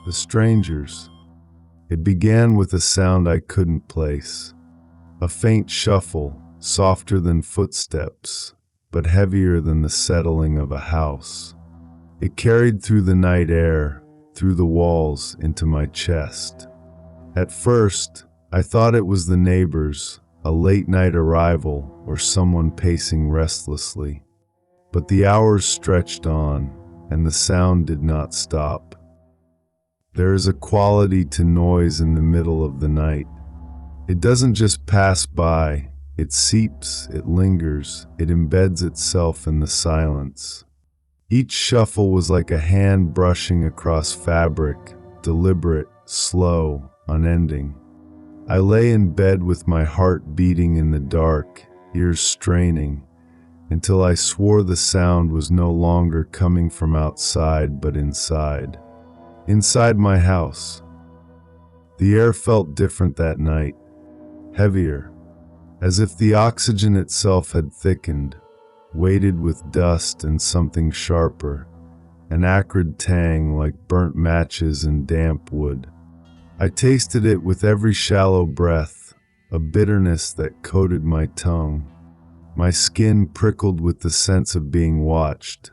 The strangers. It began with a sound I couldn't place. A faint shuffle, softer than footsteps, but heavier than the settling of a house. It carried through the night air, through the walls, into my chest. At first, I thought it was the neighbors, a late-night arrival, or someone pacing restlessly. But the hours stretched on, and the sound did not stop. There is a quality to noise in the middle of the night. It doesn't just pass by, it seeps, it lingers, it embeds itself in the silence. Each shuffle was like a hand brushing across fabric, deliberate, slow, unending. I lay in bed with my heart beating in the dark, ears straining, until I swore the sound was no longer coming from outside but inside. Inside my house. The air felt different that night, heavier, as if the oxygen itself had thickened, weighted with dust and something sharper, an acrid tang like burnt matches and damp wood. I tasted it with every shallow breath, a bitterness that coated my tongue. My skin prickled with the sense of being watched,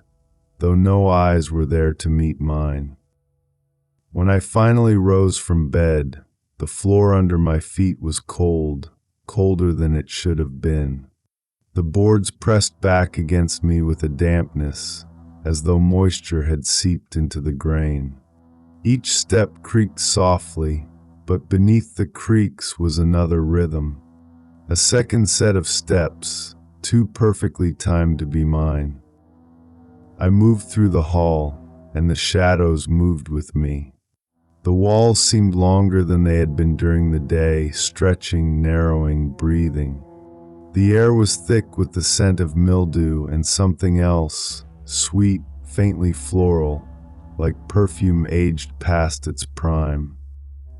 though no eyes were there to meet mine. When I finally rose from bed, the floor under my feet was cold, colder than it should have been. The boards pressed back against me with a dampness, as though moisture had seeped into the grain. Each step creaked softly, but beneath the creaks was another rhythm. A second set of steps, too perfectly timed to be mine. I moved through the hall, and the shadows moved with me. The walls seemed longer than they had been during the day, stretching, narrowing, breathing. The air was thick with the scent of mildew and something else, sweet, faintly floral, like perfume aged past its prime.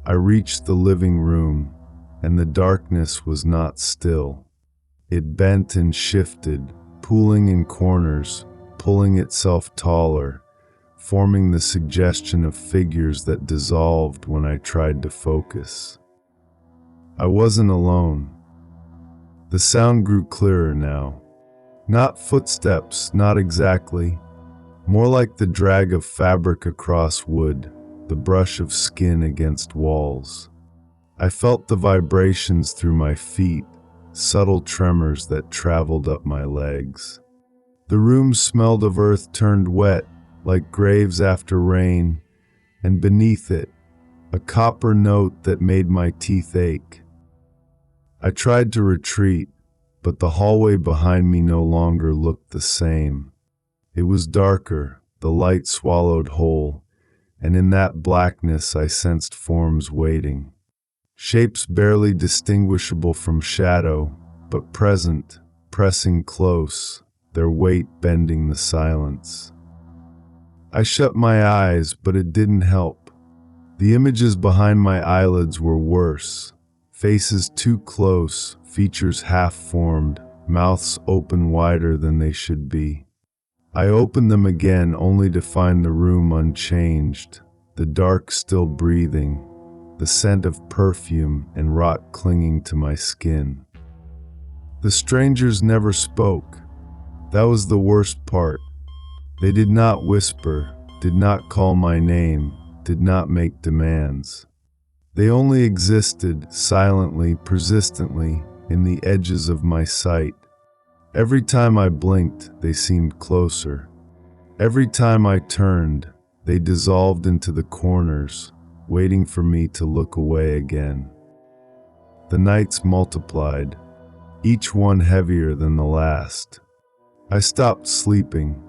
I reached the living room, and the darkness was not still. It bent and shifted, pooling in corners, pulling itself taller, forming the suggestion of figures that dissolved when I tried to focus. I wasn't alone. The sound grew clearer now. Not footsteps, not exactly. More like the drag of fabric across wood, the brush of skin against walls. I felt the vibrations through my feet, subtle tremors that traveled up my legs. The room smelled of earth turned wet, like graves after rain, and beneath it, a copper note that made my teeth ache. I tried to retreat, but the hallway behind me no longer looked the same. It was darker, the light swallowed whole, and in that blackness I sensed forms waiting. Shapes barely distinguishable from shadow, but present, pressing close, their weight bending the silence. I shut my eyes, but it didn't help. The images behind my eyelids were worse. Faces too close, features half-formed, mouths open wider than they should be. I opened them again only to find the room unchanged, the dark still breathing, the scent of perfume and rot clinging to my skin. The strangers never spoke. That was the worst part. They did not whisper, did not call my name, did not make demands. They only existed, silently, persistently, in the edges of my sight. Every time I blinked, they seemed closer. Every time I turned, they dissolved into the corners, waiting for me to look away again. The nights multiplied, each one heavier than the last. I stopped sleeping.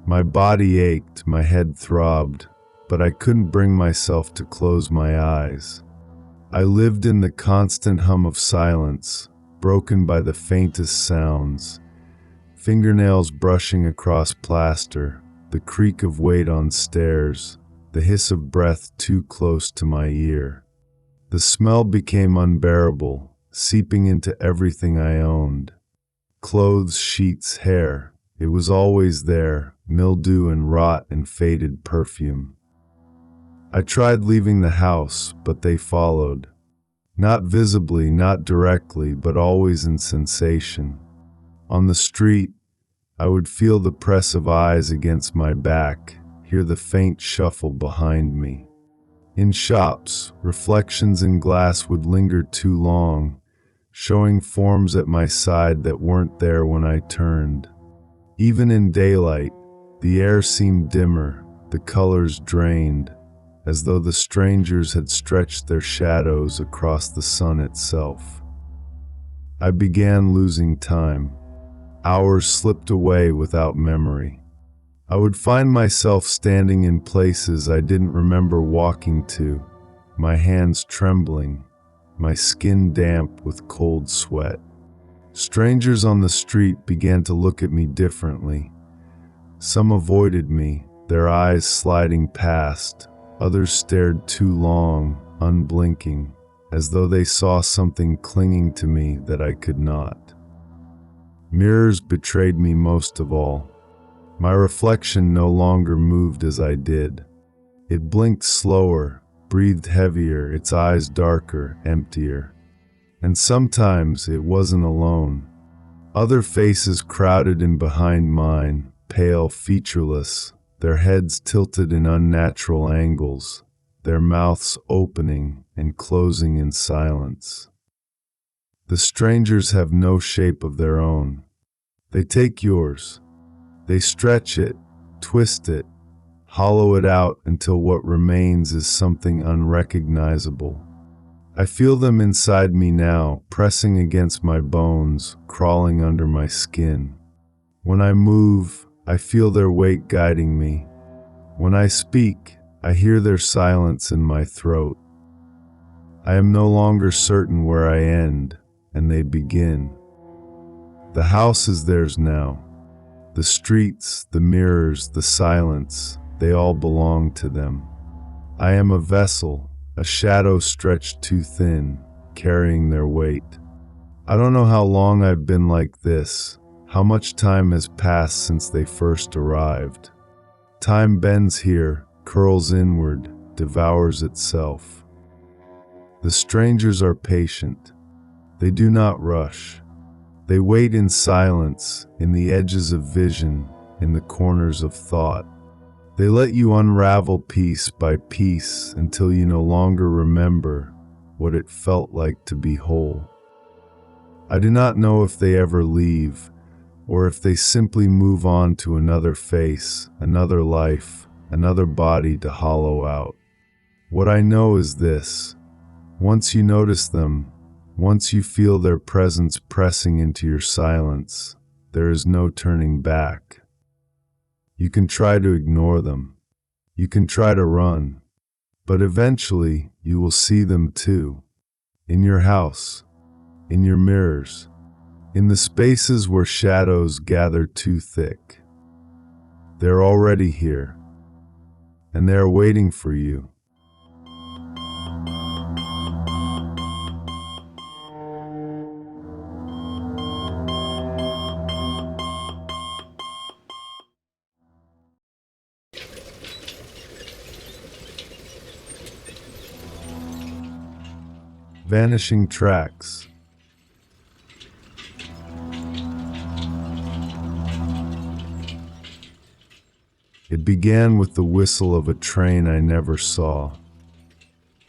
My body ached, my head throbbed, but I couldn't bring myself to close my eyes. I lived in the constant hum of silence, broken by the faintest sounds. Fingernails brushing across plaster, the creak of weight on stairs, the hiss of breath too close to my ear. The smell became unbearable, seeping into everything I owned. Clothes, sheets, hair. It was always there, mildew and rot and faded perfume. I tried leaving the house, but they followed. Not visibly, not directly, but always in sensation. On the street, I would feel the press of eyes against my back, hear the faint shuffle behind me. In shops, reflections in glass would linger too long, showing forms at my side that weren't there when I turned. Even in daylight, the air seemed dimmer, the colors drained, as though the strangers had stretched their shadows across the sun itself. I began losing time. Hours slipped away without memory. I would find myself standing in places I didn't remember walking to, my hands trembling, my skin damp with cold sweat. Strangers on the street began to look at me differently. Some avoided me, their eyes sliding past. Others stared too long, unblinking, as though they saw something clinging to me that I could not. Mirrors betrayed me most of all. My reflection no longer moved as I did. It blinked slower, breathed heavier, its eyes darker, emptier. And sometimes it wasn't alone. Other faces crowded in behind mine, pale, featureless, their heads tilted in unnatural angles, their mouths opening and closing in silence. The strangers have no shape of their own. They take yours. They stretch it, twist it, hollow it out until what remains is something unrecognizable. I feel them inside me now, pressing against my bones, crawling under my skin. When I move, I feel their weight guiding me. When I speak, I hear their silence in my throat. I am no longer certain where I end, and they begin. The house is theirs now. The streets, the mirrors, the silence, they all belong to them. I am a vessel, a shadow stretched too thin, carrying their weight. I don't know how long I've been like this, how much time has passed since they first arrived. Time bends here, curls inward, devours itself. The strangers are patient. They do not rush. They wait in silence, in the edges of vision, in the corners of thought. They let you unravel piece by piece until you no longer remember what it felt like to be whole. I do not know if they ever leave, or if they simply move on to another face, another life, another body to hollow out. What I know is this: once you notice them, once you feel their presence pressing into your silence, there is no turning back. You can try to ignore them. You can try to run. But eventually, you will see them too. In your house, in your mirrors, in the spaces where shadows gather too thick. They're already here, and they're waiting for you. Vanishing Tracks. It began with the whistle of a train I never saw.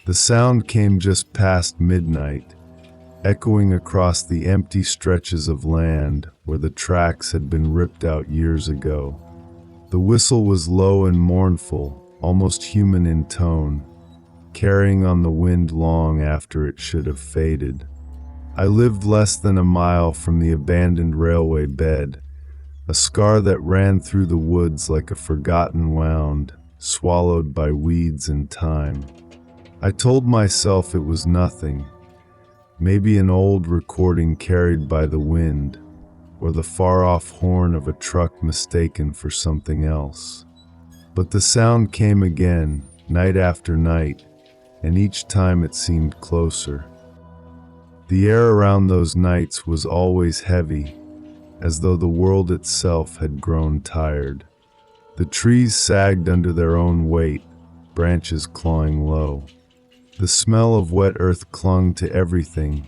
The sound came just past midnight, echoing across the empty stretches of land where the tracks had been ripped out years ago. The whistle was low and mournful, almost human in tone, carrying on the wind long after it should have faded. I lived less than a mile from the abandoned railway bed, a scar that ran through the woods like a forgotten wound, swallowed by weeds and time. I told myself it was nothing, maybe an old recording carried by the wind, or the far-off horn of a truck mistaken for something else. But the sound came again, night after night, and each time it seemed closer. The air around those nights was always heavy, as though the world itself had grown tired. The trees sagged under their own weight, branches clawing low. The smell of wet earth clung to everything,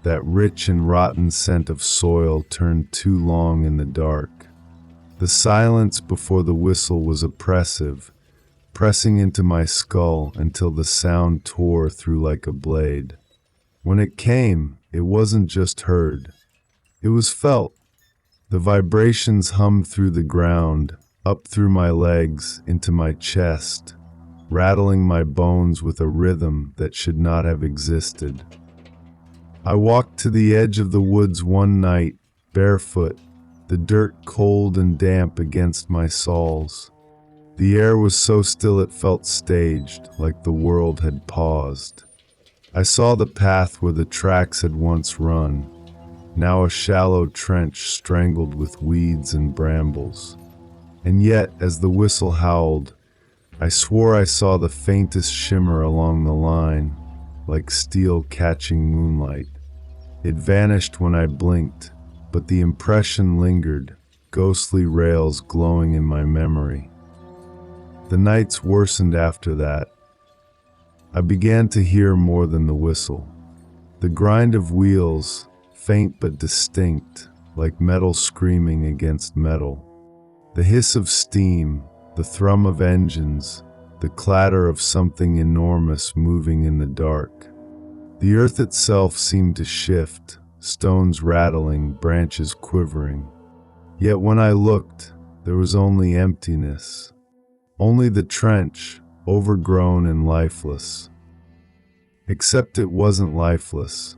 that rich and rotten scent of soil turned too long in the dark. The silence before the whistle was oppressive, pressing into my skull until the sound tore through like a blade. When it came, it wasn't just heard. It was felt. The vibrations hummed through the ground, up through my legs, into my chest, rattling my bones with a rhythm that should not have existed. I walked to the edge of the woods one night, barefoot, the dirt cold and damp against my soles. The air was so still it felt staged, like the world had paused. I saw the path where the tracks had once run, now a shallow trench strangled with weeds and brambles. And yet, as the whistle howled, I swore I saw the faintest shimmer along the line, like steel catching moonlight. It vanished when I blinked, but the impression lingered, ghostly rails glowing in my memory. The nights worsened after that. I began to hear more than the whistle. The grind of wheels, faint but distinct, like metal screaming against metal. The hiss of steam, the thrum of engines, the clatter of something enormous moving in the dark. The earth itself seemed to shift, stones rattling, branches quivering. Yet when I looked, there was only emptiness. Only the trench, overgrown and lifeless. Except it wasn't lifeless.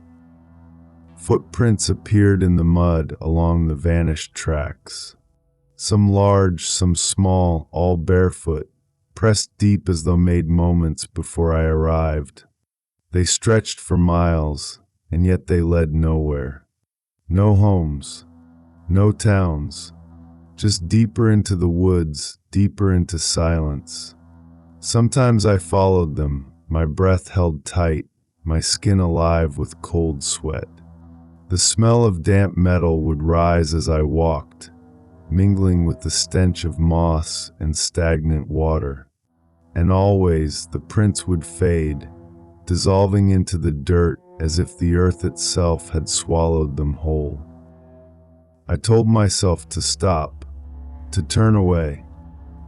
Footprints appeared in the mud along the vanished tracks. Some large, some small, all barefoot, pressed deep as though made moments before I arrived. They stretched for miles, and yet they led nowhere. No homes, no towns, just deeper into the woods, deeper into silence. Sometimes I followed them, my breath held tight, my skin alive with cold sweat. The smell of damp metal would rise as I walked, mingling with the stench of moss and stagnant water. And always the prints would fade, dissolving into the dirt as if the earth itself had swallowed them whole. I told myself to stop, to turn away,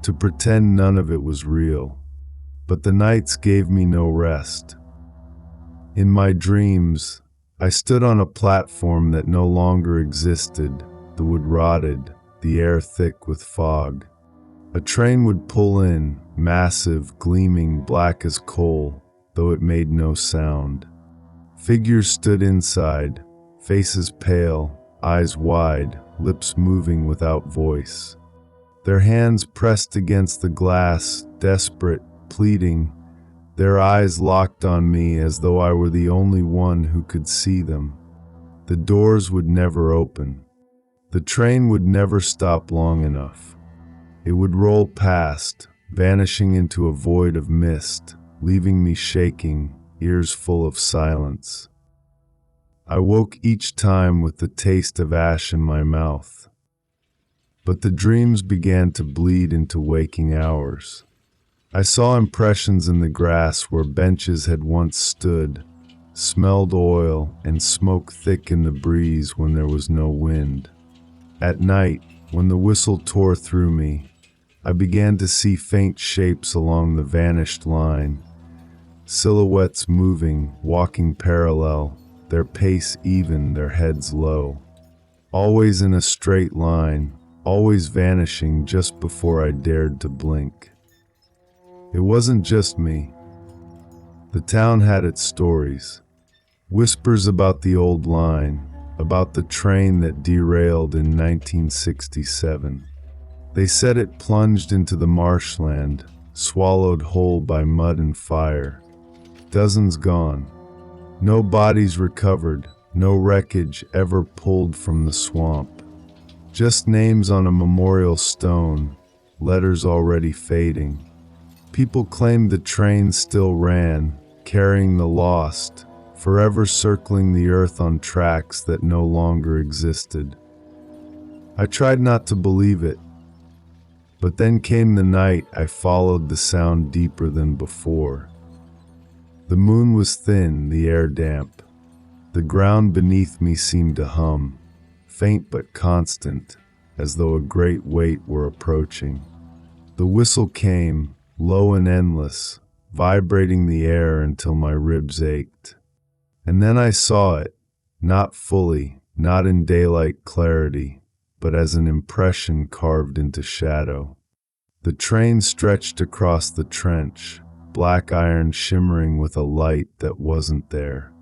to pretend none of it was real. But the nights gave me no rest. In my dreams, I stood on a platform that no longer existed, the wood rotted, the air thick with fog. A train would pull in, massive, gleaming, black as coal, though it made no sound. Figures stood inside, faces pale, eyes wide, lips moving without voice. Their hands pressed against the glass, desperate, pleading, their eyes locked on me as though I were the only one who could see them. The doors would never open. The train would never stop long enough. It would roll past, vanishing into a void of mist, leaving me shaking, ears full of silence. I woke each time with the taste of ash in my mouth. But the dreams began to bleed into waking hours. I saw impressions in the grass where benches had once stood, smelled oil and smoke thick in the breeze when there was no wind. At night, when the whistle tore through me, I began to see faint shapes along the vanished line, silhouettes moving, walking parallel, their pace even, their heads low. Always in a straight line, always vanishing just before I dared to blink. It wasn't just me. The town had its stories. Whispers about the old line, about the train that derailed in 1967. They said it plunged into the marshland, swallowed whole by mud and fire. Dozens gone. No bodies recovered, no wreckage ever pulled from the swamp. Just names on a memorial stone, letters already fading. People claimed the train still ran, carrying the lost, forever circling the earth on tracks that no longer existed. I tried not to believe it. But then came the night. I followed the sound deeper than before. The moon was thin, the air damp. The ground beneath me seemed to hum, faint but constant, as though a great weight were approaching. The whistle came, low and endless, vibrating the air until my ribs ached. And then I saw it, not fully, not in daylight clarity, but as an impression carved into shadow. The train stretched across the trench, black iron shimmering with a light that wasn't there.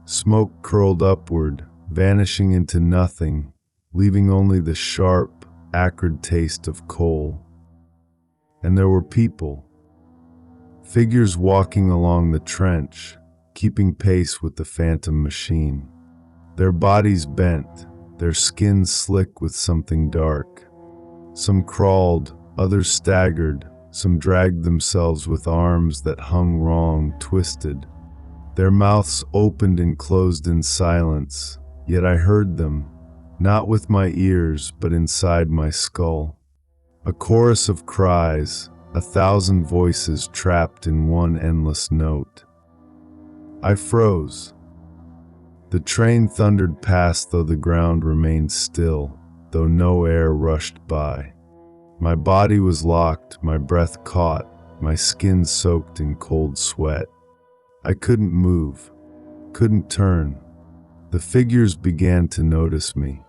Smoke curled upward, vanishing into nothing, leaving only the sharp, acrid taste of coal. And there were people. Figures walking along the trench, keeping pace with the phantom machine. Their bodies bent, their skins slick with something dark. Some crawled, others staggered, some dragged themselves with arms that hung wrong, twisted. Their mouths opened and closed in silence, yet I heard them, not with my ears but inside my skull. A chorus of cries, 1,000 voices trapped in one endless note. I froze. The train thundered past, though the ground remained still, though no air rushed by. My body was locked, my breath caught, my skin soaked in cold sweat. I couldn't move, couldn't turn. The figures began to notice me.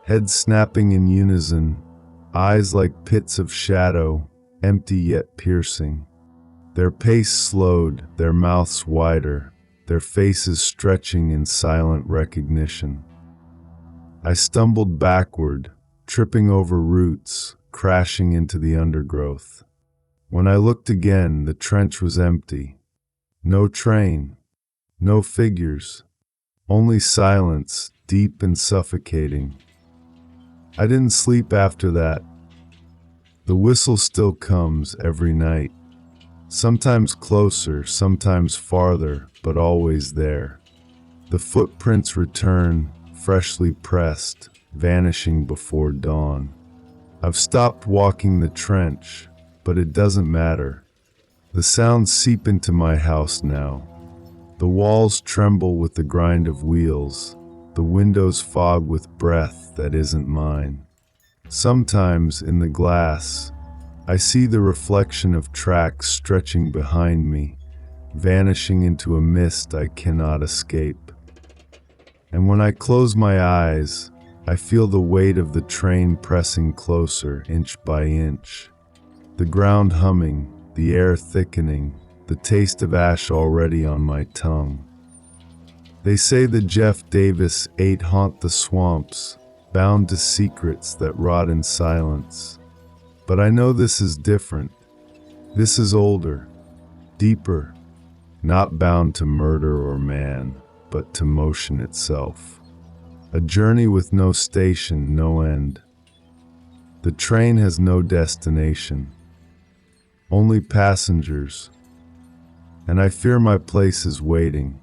Heads snapping in unison, eyes like pits of shadow, empty yet piercing. Their pace slowed, their mouths wider, their faces stretching in silent recognition. I stumbled backward, tripping over roots, crashing into the undergrowth. When I looked again, the trench was empty. No train, no figures, only silence, deep and suffocating. I didn't sleep after that. The whistle still comes every night. Sometimes closer, sometimes farther, but always there. The footprints return, freshly pressed, vanishing before dawn. I've stopped walking the trench, but it doesn't matter. The sounds seep into my house now. The walls tremble with the grind of wheels, the windows fog with breath that isn't mine. Sometimes in the glass, I see the reflection of tracks stretching behind me, vanishing into a mist I cannot escape. And when I close my eyes, I feel the weight of the train pressing closer, inch by inch. The ground humming, the air thickening, the taste of ash already on my tongue. They say the Jeff Davis 8 haunt the swamps, bound to secrets that rot in silence. But I know this is different. This is older, deeper, not bound to murder or man, but to motion itself. A journey with no station, no end. The train has no destination, only passengers, and I fear my place is waiting.